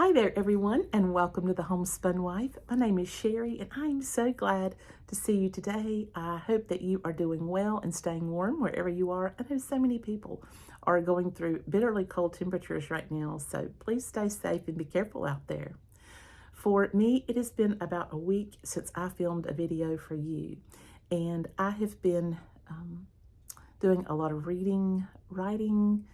Hi there, everyone, and welcome to the Homespun Wife. My name is Sherry, and I'm so glad to see you today. I hope that you are doing well and staying warm wherever you are. I know so many people are going through bitterly cold temperatures right now, so please stay safe and be careful out there. For me, it has been about a week since I filmed a video for you, and I have been doing a lot of reading, writing,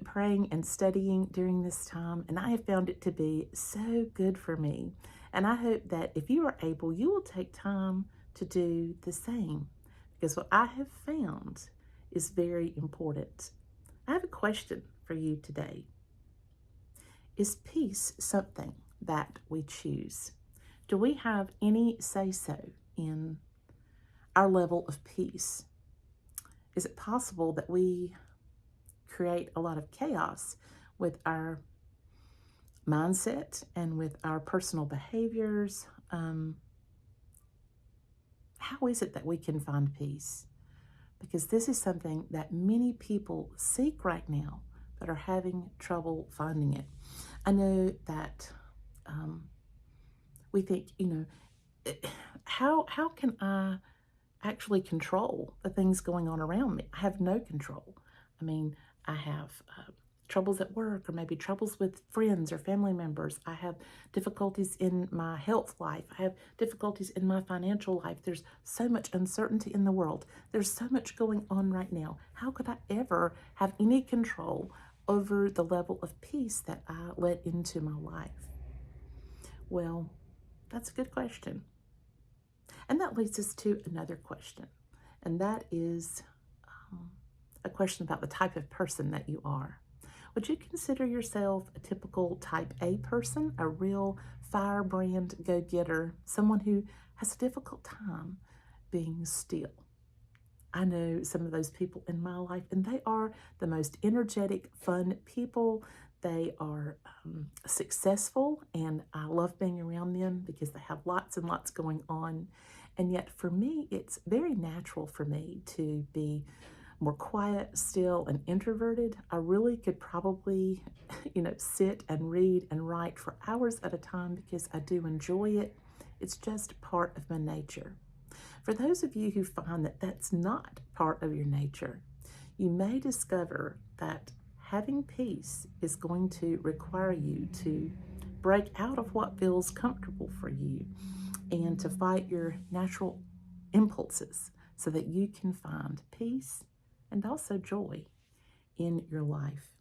praying and studying during this time, and I have found it to be so good for me. And I hope that if you are able, you will take time to do the same, because what I have found is very important. I have a question for you today. Is peace something that we choose? Do we have any say-so in our level of peace? Is it possible that we create a lot of chaos with our mindset and with our personal behaviors? How is it that we can find peace? Because this is something that many people seek right now, but are having trouble finding it. I know that we think, how can I actually control the things going on around me? I have no control. I mean, I have troubles at work, or maybe troubles with friends or family members. I have difficulties in my health life. I have difficulties in my financial life. There's so much uncertainty in the world. There's so much going on right now. How could I ever have any control over the level of peace that I let into my life? Well, that's a good question. And that leads us to another question, and that is a question about the type of person that you are. Would you consider yourself a typical type A person, a real firebrand go-getter, someone who has a difficult time being still? I know some of those people in my life, and they are the most energetic, fun people. They are successful, and I love being around them because they have lots and lots going on. And yet for me, it's very natural for me to be more quiet, still, and introverted. I really could probably, sit and read and write for hours at a time because I do enjoy it. It's just part of my nature. For those of you who find that that's not part of your nature, you may discover that having peace is going to require you to break out of what feels comfortable for you and to fight your natural impulses so that you can find peace and also joy in your life.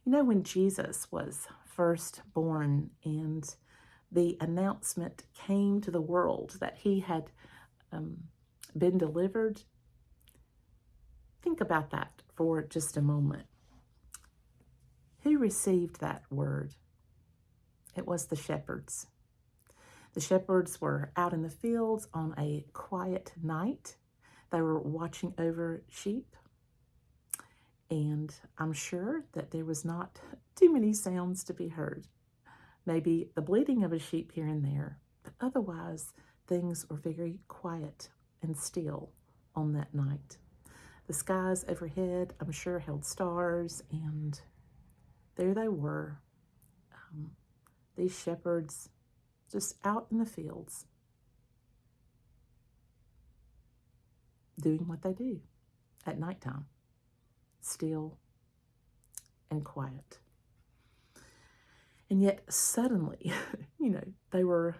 When Jesus was first born and the announcement came to the world that he had been delivered, think about that for just a moment. Who received that word? It was the shepherds. The shepherds were out in the fields on a quiet night. They were watching over sheep. And I'm sure that there was not too many sounds to be heard. Maybe the bleating of a sheep here and there, but otherwise things were very quiet and still on that night. The skies overhead, I'm sure, held stars, and there they were, these shepherds just out in the fields doing what they do at nighttime. Still and quiet. And yet suddenly, they were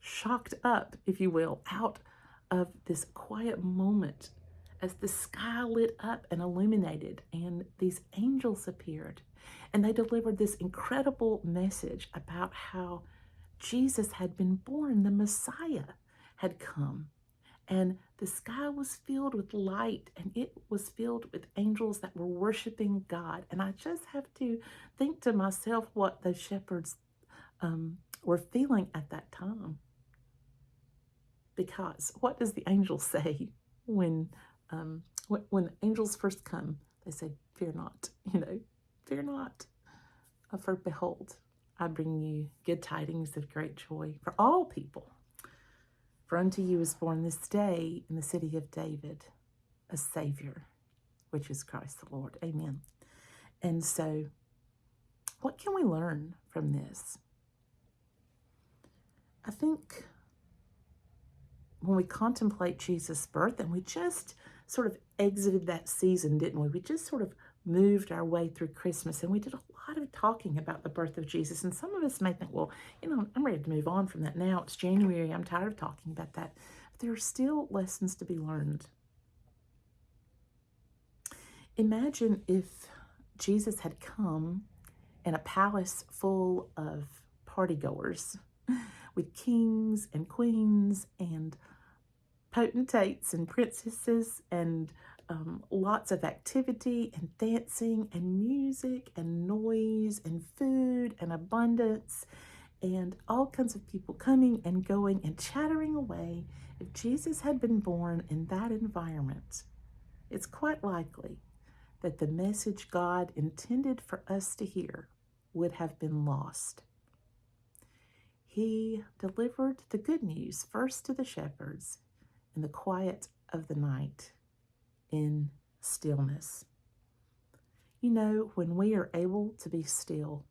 shocked up, if you will, out of this quiet moment as the sky lit up and illuminated, and these angels appeared, and they delivered this incredible message about how Jesus had been born, the Messiah had come. And the sky was filled with light, and it was filled with angels that were worshiping God. And I just have to think to myself what those shepherds were feeling at that time. Because what does the angel say when the angels first come? They say, "Fear not, fear not. For behold, I bring you good tidings of great joy for all people. For unto you is born this day in the city of David a Savior, which is Christ the Lord." Amen. And so What can we learn from this? I think when we contemplate Jesus' birth, and we just sort of exited that season, didn't we? We just sort of moved our way through Christmas, and we did a lot of talking about the birth of Jesus. And some of us may think, well, I'm ready to move on from that now. It's January. I'm tired of talking about that. But there are still lessons to be learned. Imagine if Jesus had come in a palace full of partygoers with kings and queens and potentates and princesses and lots of activity and dancing and music and noise and food and abundance and all kinds of people coming and going and chattering away. If Jesus had been born in that environment, it's quite likely that the message God intended for us to hear would have been lost. He delivered the good news first to the shepherds in the quiet of the night, in stillness. When we are able to be still,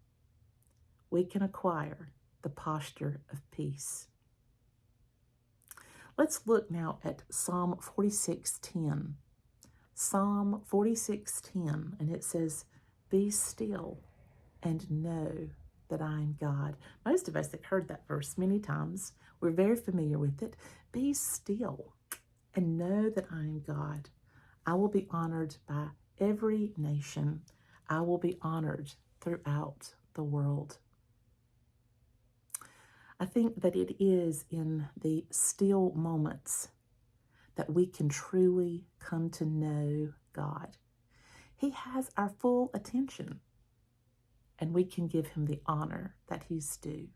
we can acquire the posture of peace. Let's look now at Psalm 46:10. Psalm 46:10, and it says, "Be still and know that I am God." Most of us have heard that verse many times. We're very familiar with it. Be still and know that I am God. I will be honored by every nation. I will be honored throughout the world. I think that it is in the still moments that we can truly come to know God. He has our full attention, and we can give him the honor that he's due.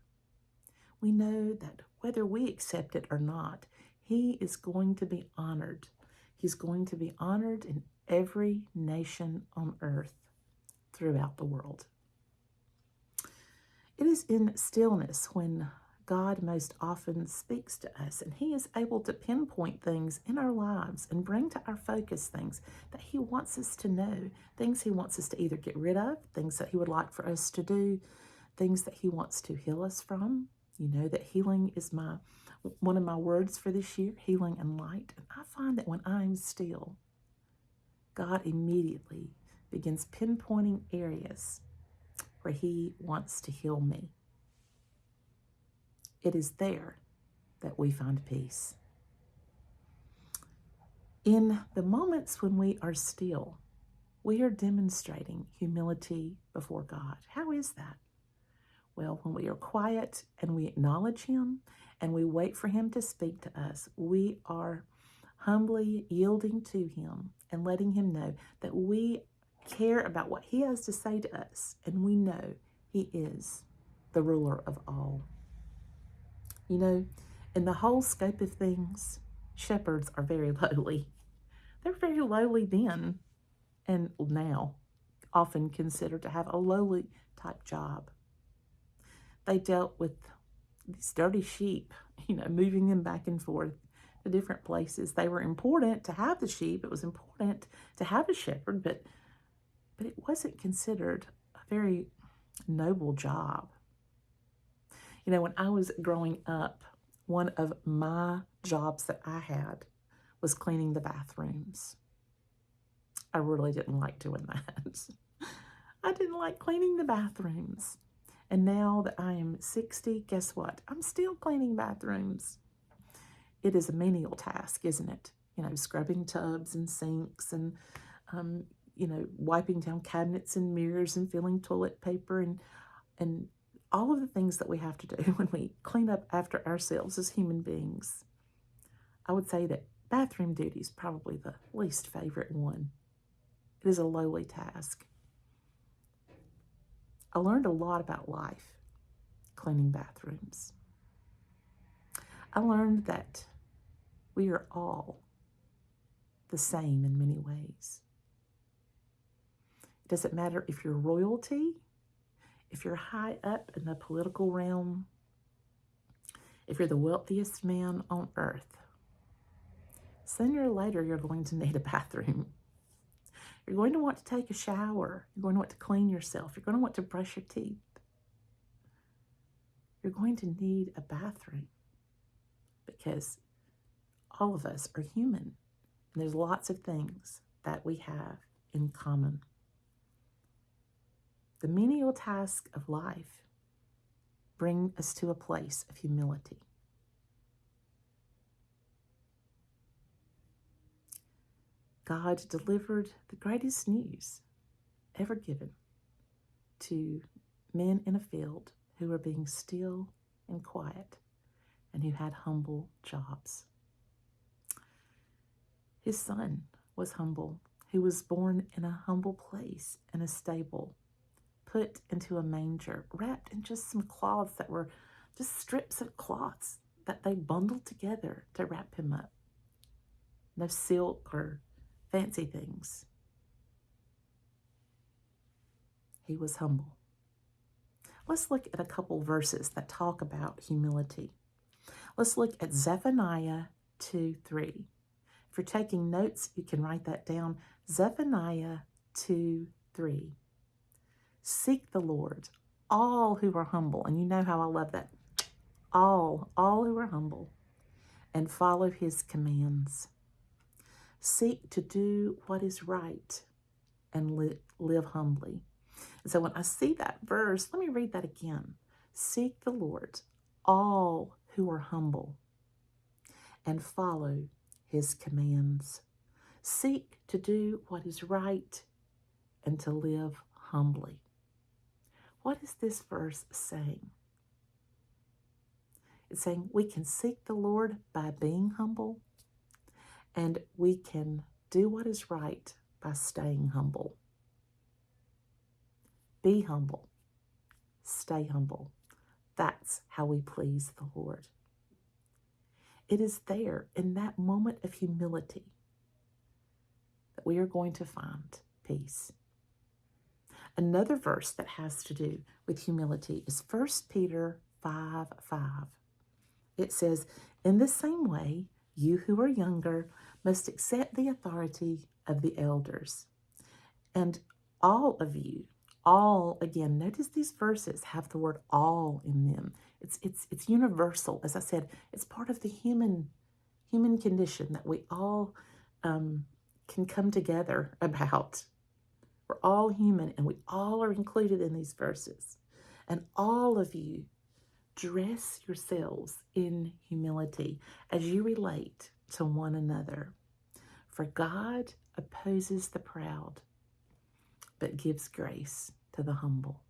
We know that whether we accept it or not, he is going to be honored. He's going to be honored in every nation on earth throughout the world. It is in stillness when God most often speaks to us, and he is able to pinpoint things in our lives and bring to our focus things that he wants us to know, things he wants us to either get rid of, things that he would like for us to do, things that he wants to heal us from. You know that healing is one of my words for this year, healing and light. And I find that when I'm still, God immediately begins pinpointing areas where he wants to heal me. It is there that we find peace. In the moments when we are still, we are demonstrating humility before God. How is that? Well, when we are quiet and we acknowledge him and we wait for him to speak to us, we are humbly yielding to him and letting him know that we care about what he has to say to us, and we know he is the ruler of all. In the whole scope of things, shepherds are very lowly. They're very lowly then and now, often considered to have a lowly type job. They dealt with these dirty sheep, moving them back and forth to different places. They were important to have the sheep. It was important to have a shepherd, but it wasn't considered a very noble job. When I was growing up, one of my jobs that I had was cleaning the bathrooms. I really didn't like doing that. I didn't like cleaning the bathrooms. And now that I am 60, guess what? I'm still cleaning bathrooms. It is a menial task, isn't it? Scrubbing tubs and sinks and, wiping down cabinets and mirrors and filling toilet paper and all of the things that we have to do when we clean up after ourselves as human beings. I would say that bathroom duty is probably the least favorite one. It is a lowly task. I learned a lot about life cleaning bathrooms. I learned that we are all the same in many ways. It doesn't matter if you're royalty, if you're high up in the political realm, if you're the wealthiest man on earth, sooner or later you're going to need a bathroom. You're going to want to take a shower. You're going to want to clean yourself. You're going to want to brush your teeth. You're going to need a bathroom because all of us are human. And there's lots of things that we have in common. The menial tasks of life bring us to a place of humility. God delivered the greatest news ever given to men in a field who were being still and quiet and who had humble jobs. His son was humble, who was born in a humble place in a stable, put into a manger, wrapped in just some cloths that were just strips of cloths that they bundled together to wrap him up. No silk or fancy things. He was humble. Let's look at a couple verses that talk about humility. Let's look at Zephaniah 2:3. If you're taking notes, you can write that down. Zephaniah 2:3. Seek the Lord, all who are humble. And you know how I love that. All who are humble, and follow his commands. Seek to do what is right and live humbly. And so when I see that verse, let me read that again. Seek the Lord, all who are humble, and follow his commands. Seek to do what is right and to live humbly. What is this verse saying? It's saying we can seek the Lord by being humble, and we can do what is right by staying humble. Be humble. Stay humble. That's how we please the Lord. It is there in that moment of humility that we are going to find peace. Another verse that has to do with humility is 1 Peter 5:5. It says, in the same way, you who are younger must accept the authority of the elders. And all of you, all, again, notice these verses have the word all in them. It's universal. As I said, it's part of the human condition that we all can come together about. We're all human, and we all are included in these verses. And all of you, dress yourselves in humility as you relate to one another. For God opposes the proud, but gives grace to the humble.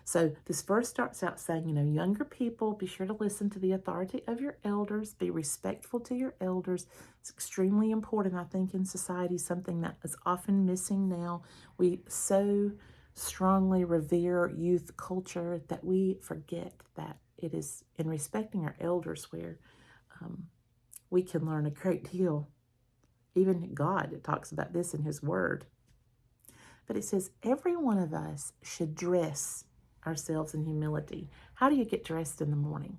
So this verse starts out saying, younger people, be sure to listen to the authority of your elders. Be respectful to your elders. It's extremely important, I think, in society, something that is often missing now. We so strongly revere youth culture that we forget that it is in respecting our elders where we can learn a great deal. Even God talks about this in his word. But it says every one of us should dress ourselves in humility. How do you get dressed in the morning?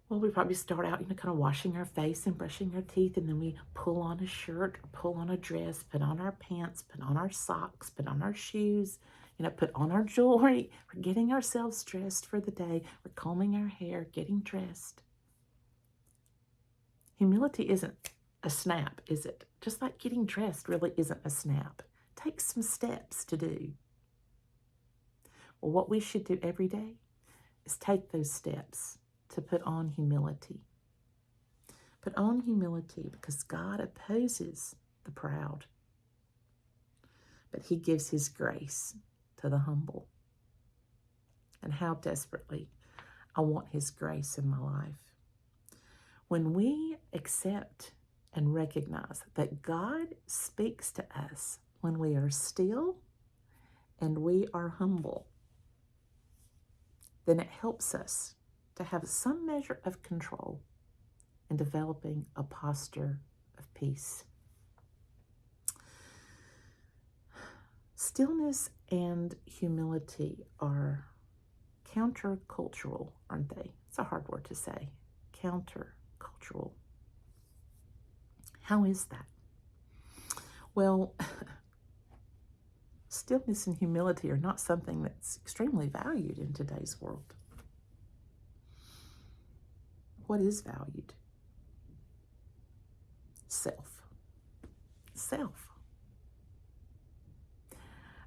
Well, we probably start out, kind of washing our face and brushing our teeth, and then we pull on a shirt or pull on a dress, put on our pants, put on our socks, put on our shoes, put on our jewelry. We're getting ourselves dressed for the day. We're combing our hair, getting dressed. Humility isn't a snap, is it? Just like getting dressed really isn't a snap. It takes some steps to do. Well, what we should do every day is take those steps to put on humility. Put on humility because God opposes the proud, but he gives his grace to the humble. And how desperately I want his grace in my life. When we accept and recognize that God speaks to us when we are still and we are humble, then it helps us to have some measure of control in developing a posture of peace. Stillness and humility are countercultural, aren't they? It's a hard word to say. Countercultural. How is that? Well, stillness and humility are not something that's extremely valued in today's world. What is valued? Self. Self.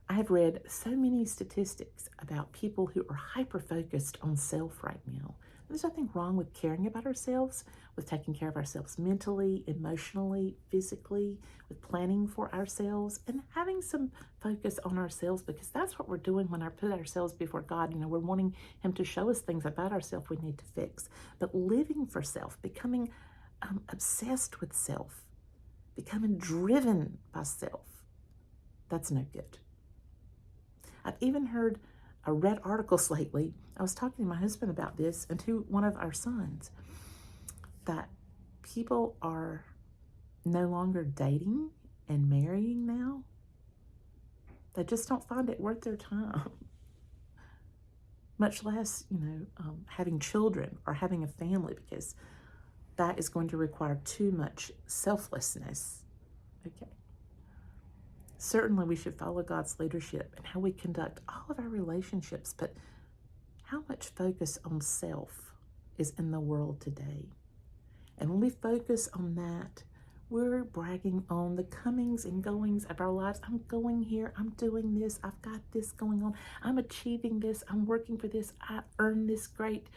I have read so many statistics about people who are hyper-focused on self right now. There's nothing wrong with caring about ourselves, with taking care of ourselves mentally, emotionally, physically, with planning for ourselves, and having some focus on ourselves, because that's what we're doing when I put ourselves before God. We're wanting Him to show us things about ourselves we need to fix. But living for self, becoming obsessed with self, becoming driven by self, that's no good. I've even read articles lately. I was talking to my husband about this and to one of our sons, that people are no longer dating and marrying now. They just don't find it worth their time, much less, having children or having a family, because that is going to require too much selflessness. Okay. Certainly we should follow God's leadership and how we conduct all of our relationships, but how much focus on self is in the world today? And when we focus on that, we're bragging on the comings and goings of our lives. I'm going here, I'm doing this, I've got this going on, I'm achieving this, I'm working for this, I earned this great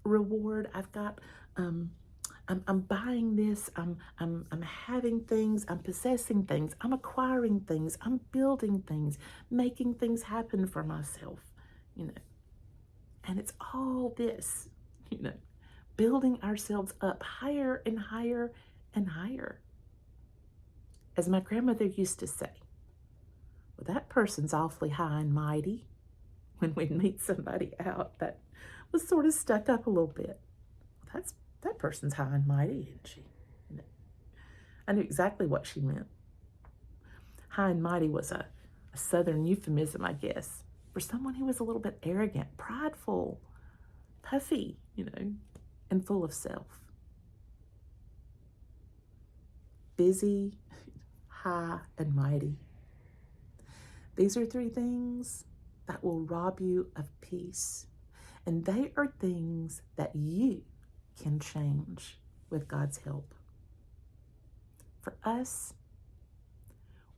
reward, I've got I'm buying this, I'm having things, I'm possessing things, I'm acquiring things, I'm building things, making things happen for myself, And it's all this, building ourselves up higher and higher and higher. As my grandmother used to say, well, that person's awfully high and mighty, when we'd meet somebody out that was sort of stuck up a little bit. That person's high and mighty, isn't she? I knew exactly what she meant. High and mighty was a Southern euphemism, I guess, for someone who was a little bit arrogant, prideful, puffy, and full of self. Busy, high, and mighty. These are three things that will rob you of peace. And they are things that you can change with God's help. For us,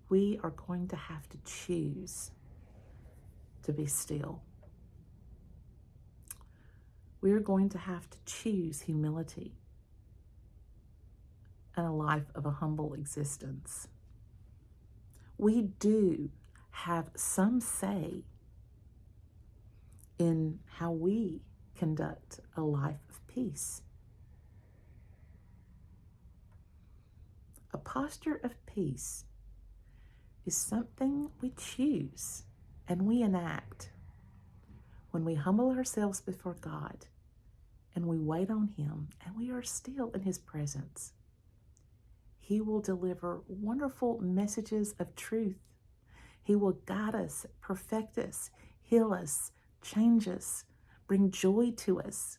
we are going to have to choose to be still. We are going to have to choose humility and a life of a humble existence. We do have some say in how we conduct a life of peace. A posture of peace is something we choose and we enact when we humble ourselves before God and we wait on Him and we are still in His presence. He will deliver wonderful messages of truth. He will guide us, perfect us, heal us, change us, bring joy to us,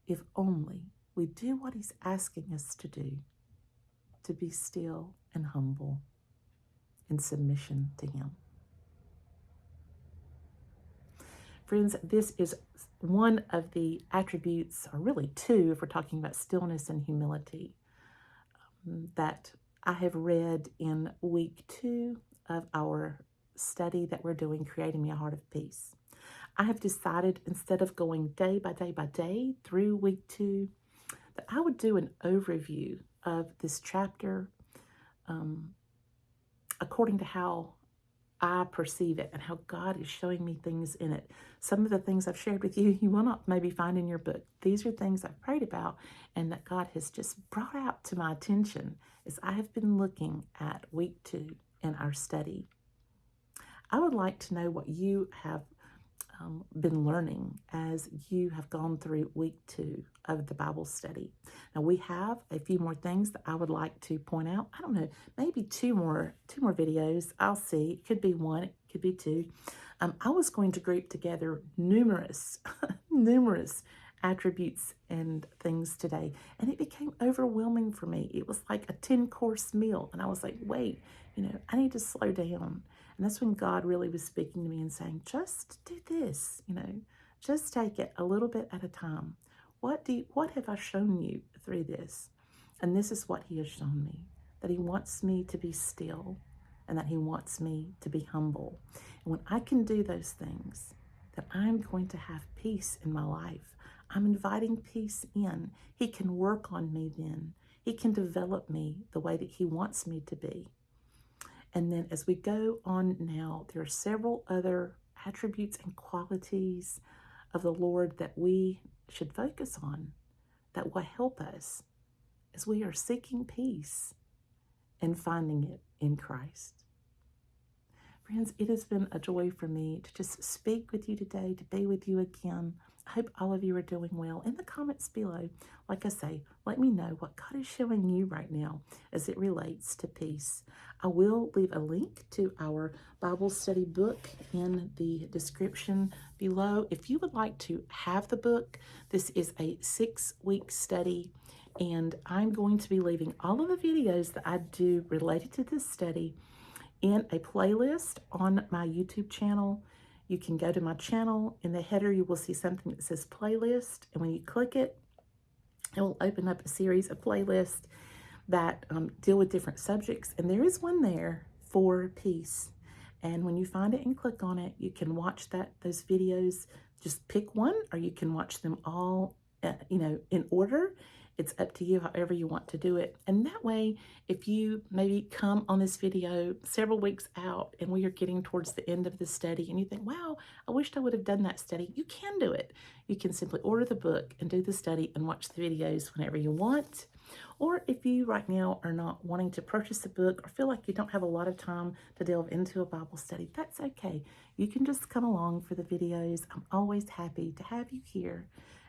if only we do what He's asking us to do, to be still and humble in submission to Him. Friends, this is one of the attributes, or really two, if we're talking about stillness and humility, that I have read in week 2 of our study that we're doing, Creating Me a Heart of Peace. I have decided, instead of going day by day by day through week 2, that I would do an overview of this chapter according to how I perceive it and how God is showing me things in it. Some of the things I've shared with you, you will not maybe find in your book. These are things I've prayed about and that God has just brought out to my attention as I have been looking at week 2 in our study. I would like to know what you have been learning as you have gone through week 2 of the Bible study. Now, we have a few more things that I would like to point out. I don't know, maybe two more videos. I'll see. It could be 1, it could be 2. I was going to group together numerous attributes and things today, and it became overwhelming for me. It was like a 10-course meal, and I was like, wait, I need to slow down. And that's when God really was speaking to me and saying, just do this, just take it a little bit at a time. What have I shown you through this? And this is what he has shown me, that he wants me to be still and that he wants me to be humble. And when I can do those things, that I'm going to have peace in my life. I'm inviting peace in. He can work on me then. He can develop me the way that he wants me to be. And then as we go on now, there are several other attributes and qualities of the Lord that we should focus on that will help us as we are seeking peace and finding it in Christ. Friends, it has been a joy for me to just speak with you today, to be with you again. I hope all of you are doing well. In the comments below, like I say, let me know what God is showing you right now as it relates to peace. I will leave a link to our Bible study book in the description below. If you would like to have the book, this is a 6-week study, and I'm going to be leaving all of the videos that I do related to this study in a playlist on my YouTube channel. You can go to my channel. In the header, you will see something that says playlist. And when you click it, it will open up a series of playlists that deal with different subjects. And there is one there for peace. And when you find it and click on it, you can watch those videos. Just pick one, or you can watch them all, in order. It's up to you, however you want to do it. And that way, if you maybe come on this video several weeks out and we are getting towards the end of the study and you think, wow, I wished I would have done that study, you can do it. You can simply order the book and do the study and watch the videos whenever you want. Or if you right now are not wanting to purchase a book or feel like you don't have a lot of time to delve into a Bible study, that's okay. You can just come along for the videos. I'm always happy to have you here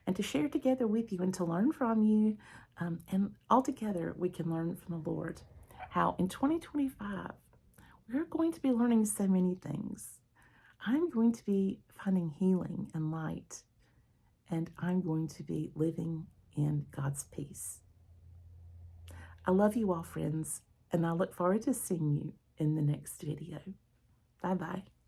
and to share together with you and to learn from you. And all together we can learn from the Lord. How in 2025, we're going to be learning so many things. I'm going to be finding healing and light, and I'm going to be living in God's peace. I love you all, friends, and I look forward to seeing you in the next video. Bye-bye.